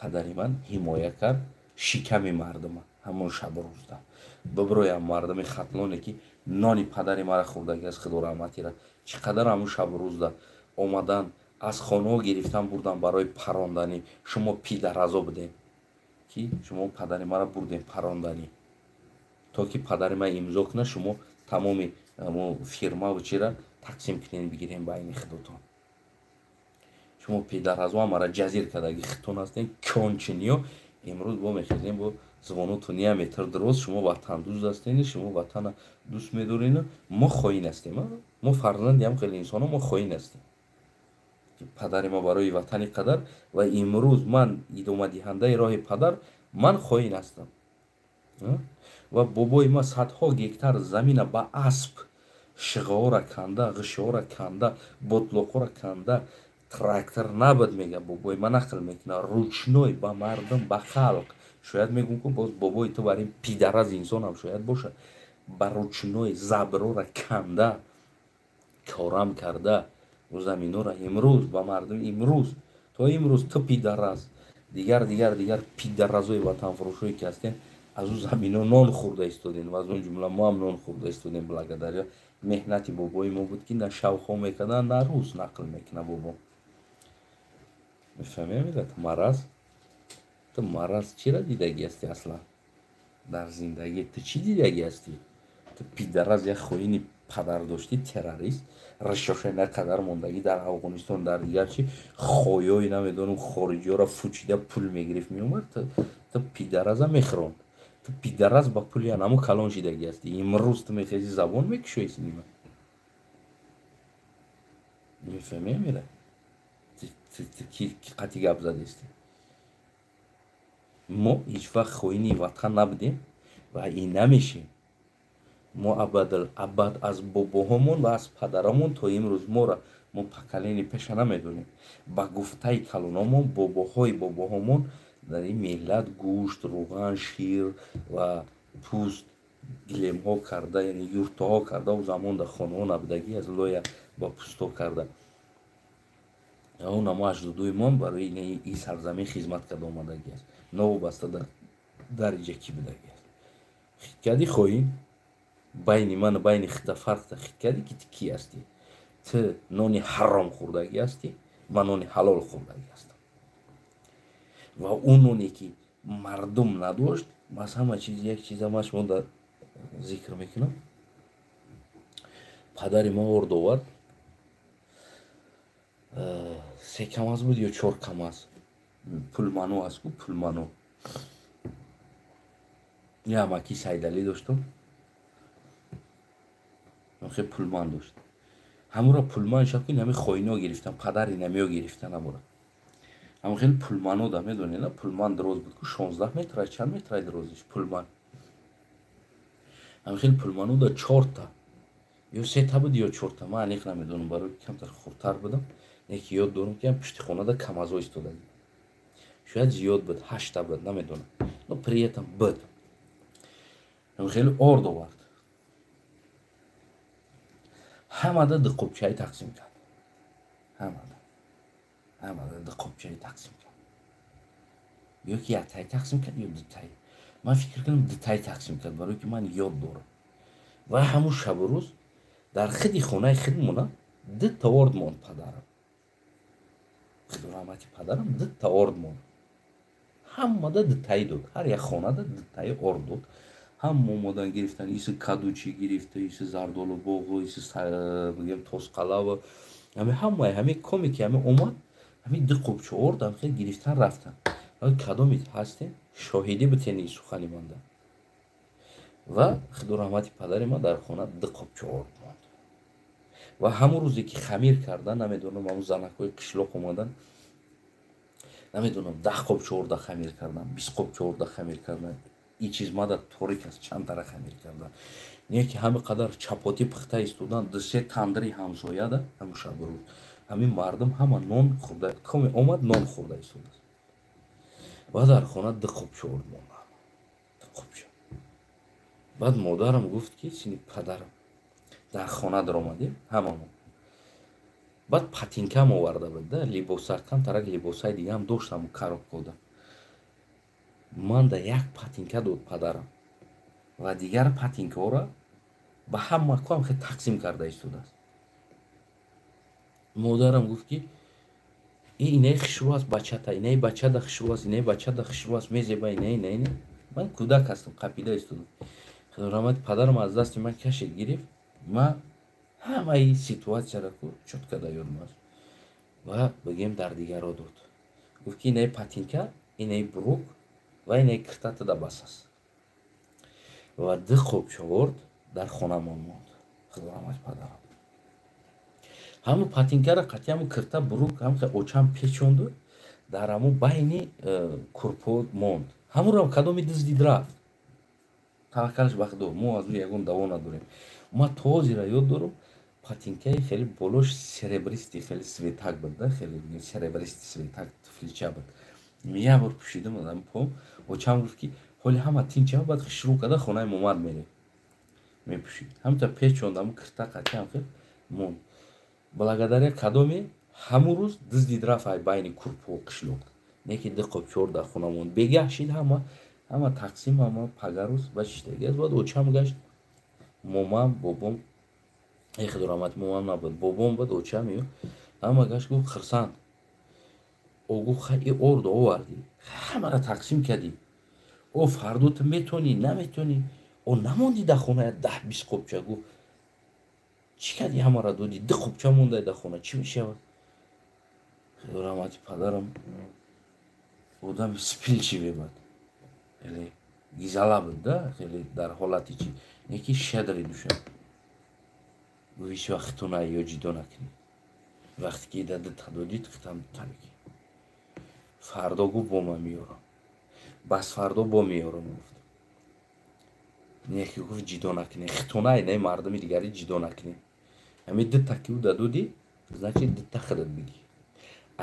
Падари ман ҳимоя кард шиками мардума ҳамон шабу рӯзда. Биброям мардуми хатлоне ки нони падари мара хӯрдагӣ аст Худораҳматира чӣ қадар ҳамон шабу рӯзда омадан аз хонаҳо гирифтан бурдан барои паронданӣ. Шумо пидаразо будем ки шумо падари мара бурдем паронданӣ. То ки падари ман имзо кунад шумо тамоми фирмаву чира тақсим кунем бигирем байни худотон. Шумо пидаразо ҳамара ҷазир кардагӣ хитон ҳастем кёнчиниё. имрӯз бо мехезем бо зубоноту 1 метр дроз шумо ватандӯст ҳастем, шумо ватана дӯст медорем. мо хоин ҳастем. мо фарзанди ҳам хеле инсоно мо хоин ҳастем. падари ма барои ватани қадар ва имрӯз ман идомадиҳандаи роҳи падар ман хоин ҳастам. ва бобои ма садҳо гектар замина ба асп шиғаора канда, ғишора канда, ботлоқора канда, трактор набад мега бобой ма нақл мекуна ручной ба мардум ба халқ. Шояд мегум ки боз бобои ту бар ин пидараз инсонам шояд боша, ба ручной заброра канда корам карда ӯ заминора имрӯз ба мардум имрӯз то имрӯз ту пидараз дигар пидаразои ватанфурӯшое ки ҳастем аз ӯ замино нон хӯрда истодем ва аз он ҷумла мо ҳам нон хӯрда истодем благодаря меҳнати бобои мо буд ки на шавхо мекардан на рӯз нақл мекуна бобо. мефаҳмем миллат? Мараз ту мараз чира дидагӣ ҳастӣ аслан дар зиндагӣ? Ту чӣ дидагӣ ҳастӣ? Ту пидараз як хоини падар доштӣ, террорист, ришоша на қадар мондагӣ дар Афғонистон, дар дигар чи хоёи намедонам хориҷиёро фучида пул мегирифт меомад. Ту пидараза мехӯронд. Ту пидараз ба пули анамо калон шидагӣ ҳастӣ. Имрӯз ту мехезӣ забон мекушоӣ синима. мефаҳмем ира? Ки қати гап задестӣ. мо ҳеҷ вақт хоини ватан набудем ва ин намешем. мо абад аз бобоҳомон ва аз падарамон то имрӯз мо поколени пеша намедонем. Ба гуфтаи калонамон бобоҳои бобоҳомон дар ин миллат гӯшт, рӯған, шир ва пӯст гилемҳо карда, яъне юртаҳо карда ӯ замон дар хонаҳо набудагӣ аз лоя ба пӯстҳо карда. онамо аҷдодоимон барои ин сарзамин хизмат карда омадагӣ аст. новобаста дар дариҷа кӣ будагӣ аст. хиккади хоҳӣ байни ману байни хита фарқта хиккади ки ту кӣ ҳастӣ? Ту нони ҳаром хӯрдагӣ ҳастӣ, ман нони ҳалол хӯрдагӣ ҳастам. ва ӯ ноне ки мардум надошт, аз ҳама чиз як чизамаш мо дар зикр мекунам. падари мо орд овард, 3 камаз буд ё 4 камаз пулмано аст ку пулмано. я амаки сайдалӣ доштам, хеле пулман дошт. ҳамура пулман шаб ки нами хоино гирифтам, падари намиё гирифтан ҳамура. ҳама хеле пулмано да медонед, пулман дроз буд ку 16 метр, чанд метр дрозиш пулман. ҳама хеле пулмано да 4 та ё 3 та буд ё 4 та, ман аниқ намедонам, барои камтар хурдтар будам. яке ёд дорам ки пишти хона да камазо истодагӣ. шояд зиёд буд, 8 та буд, намедонам, но при этом буд. ҳама хеле орд овард. ҳамада диққопчаи тақсим кард. ҳамада диққопчаи тақсим кард. ё ки яктаи тақсим кард, ё дутаи. ман фикр кардам дутаи тақсим кард, барои ки ман ёд дорам. ва ҳамун шабу рӯз дар хиди хонаи худмона 2 та орд монд падарам. худо раҳмати падарам 2 та орд монд. ҳамада дутаи дод. ҳар як хонада 2 таи орд дод. ҳама омодан гирифтан, иси кадучи гирифта, иси зардолубоғу, иси мегем тосқалава, ҳамаи ҳами коме ки ҳами омад, ҳами 2 қопча орд ҳамхел гирифтан рафтан. кадомит ҳастем шоҳидӣ бутени сухани манда. ва худо раҳмати падари ман дар хона 2 қопча орд монд. ва ҳамун рӯзе ки хамир кардан, намедонам ҳамун занакҳои қишлоқ омадан, намедонам 10 қопча орда хамир кардан, 20 қопча орда хамир кардан. ин чиз мада торик аст, чанд тара хамир кардан. не ки ҳами қадар чапоти пухта истодан, 2-3 тандри ҳамсояда ҳамун шабу рӯз ҳамин мардум ҳама нон хӯрда, коме омад нон хӯрда истодааст. ва дар хона 2 қопча орд монда. 2 қопча. баъд модарам гуфт ки сини падарам дар хона даромадем ҳамамон. баъд патинкам оварда буд да, либоса камтарак либосаи дигаам доштам коробкода. ман да як патинка дод падарам ва дигар патинкаҳоро ба ҳама ком хел тақсим карда истодааст. модарам гуфт ки инаи хишрӯ аст бачата, инаи бачада хишрӯ аст, инаи бачада хишрӯ аст, мезеба инаи. ман кӯдак ҳастам, қапида истодам. худо раҳмати падарам аз дасти ман кашид гирифт. ман ҳамаи ситуатсияро чоткада ёдам аст. ва бигем дар дигаро дод. гуфт ки инаи патинка, инаи бурук ва инаи киртатада бас аст. ва 2 қопча орд дар хонамон монд. худо раҳмати падарам ҳамун патинкаро қати ҳамун кирта бурук ҳамхе очам печонду дар ҳамун байни курпо монд. ҳамунро кадоми диздид рафт. таваккалш ба худо, мо аз ӯ ягон даво надорем. ма тозира ёд дорам патинкаи хеле болош серебристи хеле светак буд да хеле серебристи светак туфлича буд як бор пӯшидам одам пом очам гуфт ки ҳоли ҳама тинча баъд шурӯъ карда хонаи момад мерем мепӯшид ҳамта печондам кирта қатиам хел мон благодаря кадоме ҳамун рӯз диздид рафт ай байни курпу қишлоқ не ки диқобчор дар хона монд бегah шид ҳама тақсим ҳама пагарус ба чиштагиаст баъд очам гашт момам бобом эхи дурамати момам набуд бобом буд очам ё ҳама гашт гуфт хирсанд гуфт хаи ордо овардӣ ҳамаро тақсим кардӣ фарду ту метонӣ наметонӣ намондӣ дар хонаят 10-20 қопча гуфт чӣ кардӣ ҳамаро додӣ 2 қопча мондай дар хона чӣ мешавад дурамати падарам одами спилчиве буд хеле гизала буд да хеле дар ҳолати чӣ не ки шадри душа гуфт ҳеҷ вақт хитона ё ҷидо накунӣ вақте ки да дита додӣ хитам дита мекунӣ фардо гуфт бо ман меёрам бас фардо бо меёрам гуфт не ки гуфт ҷидо накунӣ хитонаи не мардуми дигари ҷидо накунӣ ҳамин дита ки уда додӣ значит дита худат бигӣ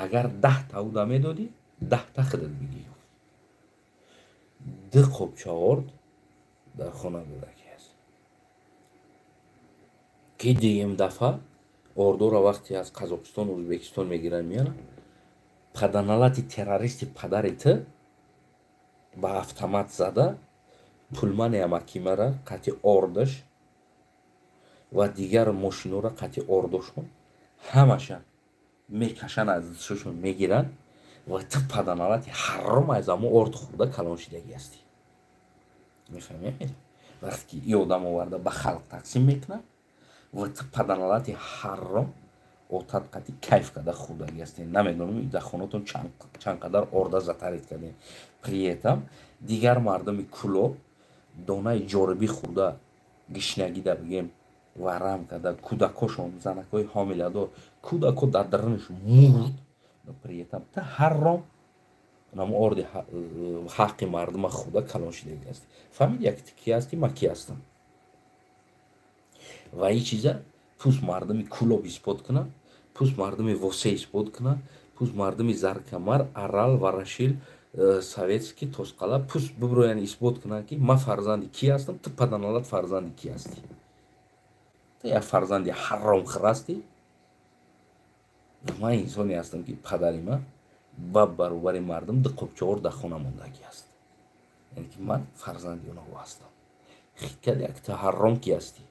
агар 10 та уда медодӣ 10 та худат бигӣ 2 қопча орд дар хона додагӣ аст ки дуюм дафъа ордоро вақте аз қазоқистон ӯзбекистон мегиранд меяранд паданалати террористи падари ту ба автомат зада пулмани амакимара қати ордаш ва дигар мошинора қати ордошон ҳамаша мекашанд аз дистшон мегиранд ва ту паданалати ҳарром аз амон орд хӯрда калон шидагӣ ҳастӣ мефаҳмед вақте ки и одам оварда ба халқ тақсим мекунад ва ту паданалати ҳарром отат қати кайф карда хӯрдагӣ ҳастӣ намедонам дар хонатон чанд қадар орда затарид кардем при этом дигар мардуми куло донаи ҷорибӣ хӯрда гишнагида бигем варам карда кӯдакошон занакҳои ҳомиладор кӯдако дар дарунашон мурд при этом ту ҳарром намо орди ҳаққи мардума хӯрда калон шидагӣ ҳастӣ фаҳмид як ки ҳастӣ ма ки ҳастам ва ин чиза пӯст мардуми кулоб исбот кунад пӯст мардуми восе исбот кунад пӯст мардуми заркамар арал варашил советский тосқала пӯст бибироянд исбот кунанд ки ман фарзанди ки ҳастам ту паданалат фарзанди ки ҳастӣ ту як фарзанди ҳарромхӯр ҳастӣ ман инсоне ҳастам ки падари ман ба баробари мардум 2 қопча орд дар хона мондагӣ аст яъне ки ман фарзанди онҳо ҳастам хикад як ту ҳарром ки ҳастӣ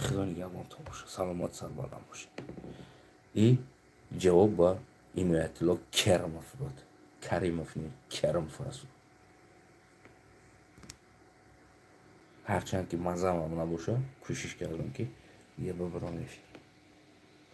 худо нигаҳбонтон бошад саломат сарбаланд бошед и ҷавоб ба иноятулло керимов буд каримов не керимов аст ҳарчанд ки маззаам набошад кӯшиш кардам ки я бибирам эфир